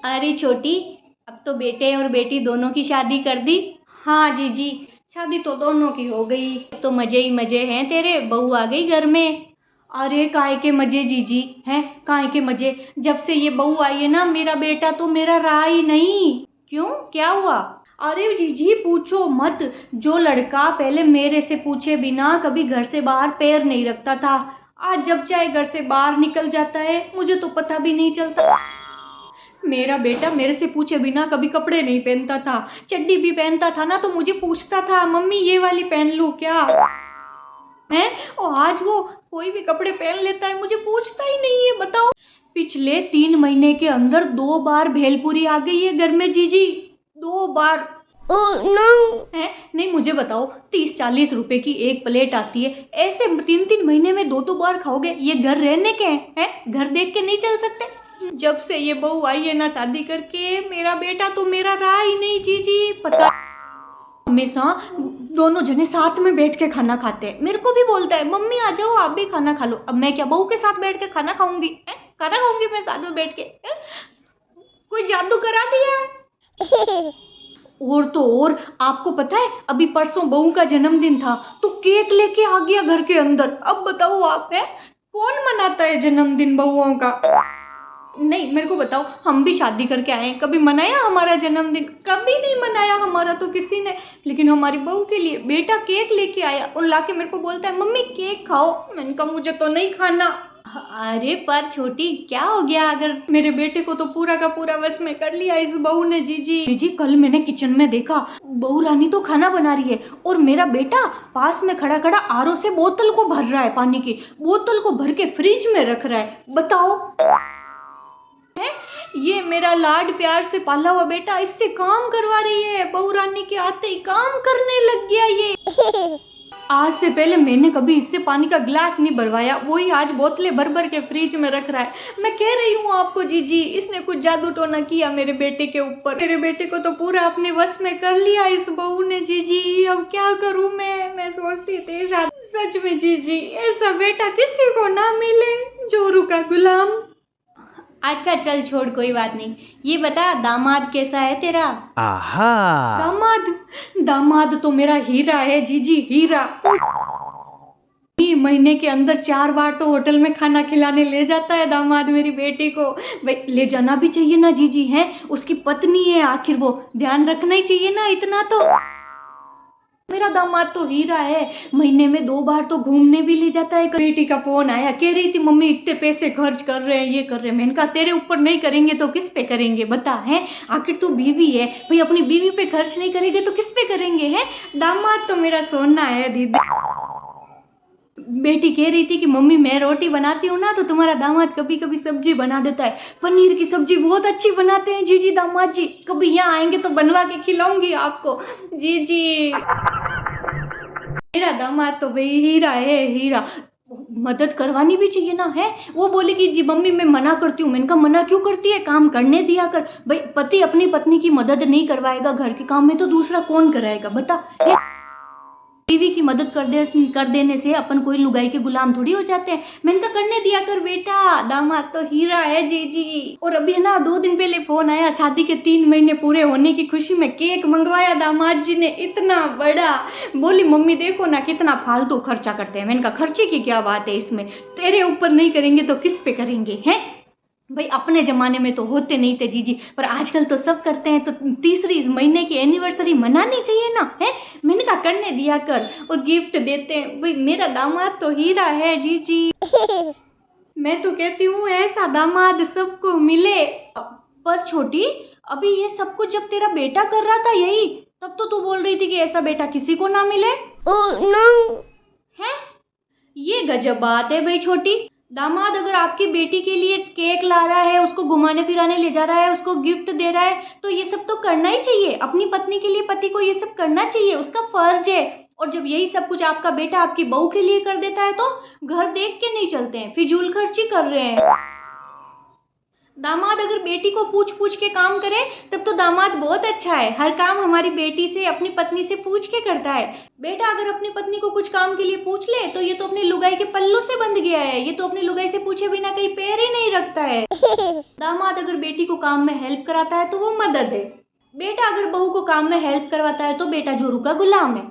अरे छोटी, अब तो बेटे और बेटी दोनों की शादी कर दी। हाँ जीजी, शादी तो दोनों की हो गई। अब तो मजे ही मजे हैं तेरे, बहू आ गई घर में। अरे काहे के मजे जीजी हैं, काहे के मजे। जब से ये बहू आई है ना, मेरा बेटा तो मेरा रहा ही नहीं। क्यों, क्या हुआ? अरे जीजी पूछो मत। जो लड़का पहले मेरे से पूछे बिना कभी घर से बाहर पैर नहीं रखता था, आज जब चाहे घर से बाहर निकल जाता है, मुझे तो पता भी नहीं चलता। मेरा बेटा मेरे से पूछे बिना कभी कपड़े नहीं पहनता था। चड्डी भी पहनता था ना तो मुझे पूछता था, मम्मी ये वाली पहन लूं क्या है। और आज वो कोई भी कपड़े पहन लेता है, मुझे पूछता ही नहीं है। बताओ, पिछले 3 महीने के अंदर 2 बार भेलपूरी आ गई है घर में जीजी। 2 बार। नो है नहीं, मुझे बताओ, 30-40 रुपए की एक प्लेट आती है, ऐसे 3-3 महीने में 2-2 बार खाओगे? ये घर रहने के हैं? घर देख के नहीं चल सकते? जब से ये बहू आई है ना शादी करके, मेरा बेटा तो मेरा रहा ही नहीं जीजी। पता, हमेशा दोनों जने साथ में बैठ के खाना खाते हैं। मेरे को भी बोलता है, मम्मी आ जाओ आप भी खाना खा लो। अब मैं क्या बहू के साथ बैठ के खाना खाऊंगी? खाना खाऊंगी मैं साथ में बैठ के? कोई जादू करा दिया। और तो और, आपको पता है अभी परसों बहू का जन्मदिन था तो केक लेके आ गया घर के अंदर। अब बताओ आप, है कौन मनाता है जन्मदिन बहुओं का? नहीं, मेरे को बताओ, हम भी शादी करके आए हैं, कभी मनाया हमारा जन्मदिन? कभी नहीं मनाया हमारा तो किसी ने। लेकिन हमारी बहू के लिए बेटा केक लेके आया और लाके मेरे को बोलता है, मम्मी केक खाओ। मैंने कहा मुझे तो नहीं खाना। अरे पर छोटी, क्या हो गया? अगर मेरे बेटे को तो पूरा का पूरा वश में कर लिया इस बहू ने जीजी। जीजी कल मैंने किचन में देखा, बहू रानी तो खाना बना रही है और मेरा बेटा पास में खड़ा खड़ा आरओ से बोतल को भर रहा है, पानी की बोतल को भर के फ्रिज में रख रहा है। बताओ, ये मेरा लाड प्यार से पाला हुआ बेटा इससे काम करवा रही है, बहू रानी के आते ही काम करने लग गया ये। आज से पहले मैंने कभी इससे पानी का गिलास नहीं भरवाया, वही आज बोतलें भर भर के फ्रिज में रख रहा है। मैं कह रही हूँ आपको जीजी, इसने कुछ जादू टोना किया मेरे बेटे के ऊपर। मेरे बेटे को तो पूरा अपने वश में कर लिया इस बहू ने जीजी। अब क्या करूँ मैं सोचती थी शायद सच में जीजी ऐसा बेटा किसी को ना मिले, जोरू का गुलाम। अच्छा चल छोड़, कोई बात नहीं। ये बता, दामाद कैसा है तेरा? आहा, दामाद दामाद तो मेरा हीरा है जीजी, हीरा। महीने के अंदर 4 बार तो होटल में खाना खिलाने ले जाता है दामाद मेरी बेटी को। भाई ले जाना भी चाहिए ना जीजी, है उसकी पत्नी है आखिर, वो ध्यान रखना ही चाहिए ना इतना तो। मेरा दामाद तो हीरा है, महीने में 2 बार तो घूमने भी ले जाता है। बेटी का फोन आया, कह रही थी मम्मी इतने पैसे खर्च कर रहे हैं, ये कर रहे हैं। मैंने कहा तेरे ऊपर नहीं करेंगे तो किस पे करेंगे बता, है आखिर तू बीवी है भाई, अपनी बीवी पे खर्च नहीं करेंगे तो किस पे करेंगे? है दामाद तो मेरा सोना है दीदी। बेटी कह रही थी कि मम्मी मैं रोटी बनाती हूँ ना तो तुम्हारा दामाद कभी कभी सब्जी बना देता है। पनीर की सब्जी बहुत अच्छी बनाते हैं जीजी दामाद जी, कभी यहाँ आएंगे तो बनवा के खिलाऊंगी आपको जीजी। मेरा दामाद तो भाई हीरा है, हीरा। मदद करवानी भी चाहिए ना, है वो बोली कि जी मम्मी मैं मना करती हूँ। मैंने कहा मना क्यों करती है, काम करने दिया कर भाई। पति अपनी पत्नी की मदद नहीं करवाएगा घर के काम में तो दूसरा कौन कराएगा बता। बीवी की मदद कर देने से अपन कोई लुगाई के गुलाम थोड़ी हो जाते हैं। मैंने कहा करने दिया कर बेटा, दामाद तो हीरा है जीजी। और अभी है ना 2 दिन पहले फोन आया, शादी के 3 महीने पूरे होने की खुशी में केक मंगवाया दामाद जी ने, इतना बड़ा। बोली मम्मी देखो ना कितना फालतू खर्चा करते हैं। मैंने कहा खर्चे की क्या बात है इसमें, तेरे ऊपर नहीं करेंगे तो किस पे करेंगे? हैं भाई, अपने ज़माने में तो होते नहीं थे जीजी, पर आजकल तो सब करते हैं। तो तीसरी महीने की एनिवर्सरी मनानी चाहिए ना, है मैंने कहा करने दिया कर। और गिफ्ट देते हैं भाई, मेरा दामाद तो हीरा है जीजी। मैं तो कहती हूँ ऐसा दामाद सबको मिले। पर छोटी, अभी ये सब कुछ जब तेरा बेटा कर रहा था यही, तब तो तू बोल रही थी कि ऐसा बेटा किसी को ना मिले। नो है, ये गजब बात है भाई छोटी। दामाद अगर आपकी बेटी के लिए केक ला रहा है, उसको घुमाने फिराने ले जा रहा है, उसको गिफ्ट दे रहा है, तो ये सब तो करना ही चाहिए। अपनी पत्नी के लिए पति को ये सब करना चाहिए, उसका फर्ज है। और जब यही सब कुछ आपका बेटा आपकी बहू के लिए कर देता है तो घर देख के नहीं चलते हैं, फिजूल खर्ची कर रहे हैं। दामाद अगर बेटी को पूछ पूछ के काम करे तब तो दामाद बहुत अच्छा है। हर काम हमारी बेटी से, अपनी पत्नी से पूछ के करता है। बेटा अगर अपनी पत्नी को कुछ काम के लिए पूछ ले तो ये तो अपनी लुगाई के पल्लू से बंध गया है, ये तो अपनी लुगाई से पूछे बिना कहीं पैर ही नहीं रखता है। दामाद अगर बेटी को काम में हेल्प कराता है तो वो मदद है। बेटा अगर बहू को काम में हेल्प करवाता है तो बेटा जोरू का गुलाम है।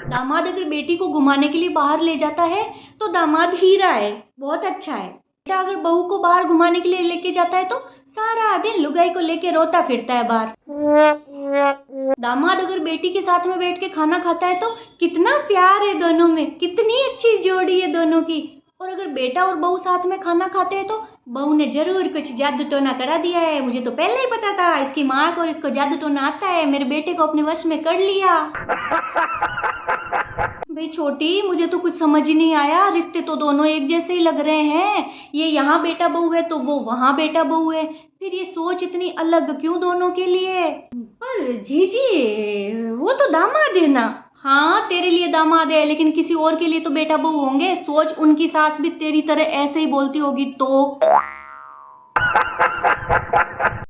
दामाद अगर बेटी को घुमाने के लिए बाहर ले जाता है तो दामाद हीरा है, बहुत अच्छा है। बेटा अगर बहू को बाहर घुमाने के लिए लेके जाता है तो सारा दिन लुगाई को लेके रोता फिरता है बाहर। दामाद अगर बेटी के साथ में बैठ के खाना खाता है तो कितना प्यार है दोनों में, कितनी अच्छी जोड़ी है दोनों की। और अगर बेटा और बहू साथ में खाना खाते हैं तो बहू ने जरूर कुछ जादू टोना करा दिया है। मुझे तो पहले ही पता था, इसकी माँ को और इसको जादू टोना आता है, मेरे बेटे को अपने वश में कर लिया। भाई छोटी, मुझे तो कुछ समझ ही नहीं आया, रिश्ते तो दोनों एक जैसे ही लग रहे हैं। ये यहाँ बेटा बहू है तो वो वहाँ बेटा बहू है, फिर ये सोच इतनी अलग क्यों दोनों के लिए? पर जीजी वो तो दामाद है ना। हाँ तेरे लिए दामाद है, लेकिन किसी और के लिए तो बेटा बहू होंगे। सोच, उनकी सास भी तेरी तरह ऐसे ही बोलती होगी तो।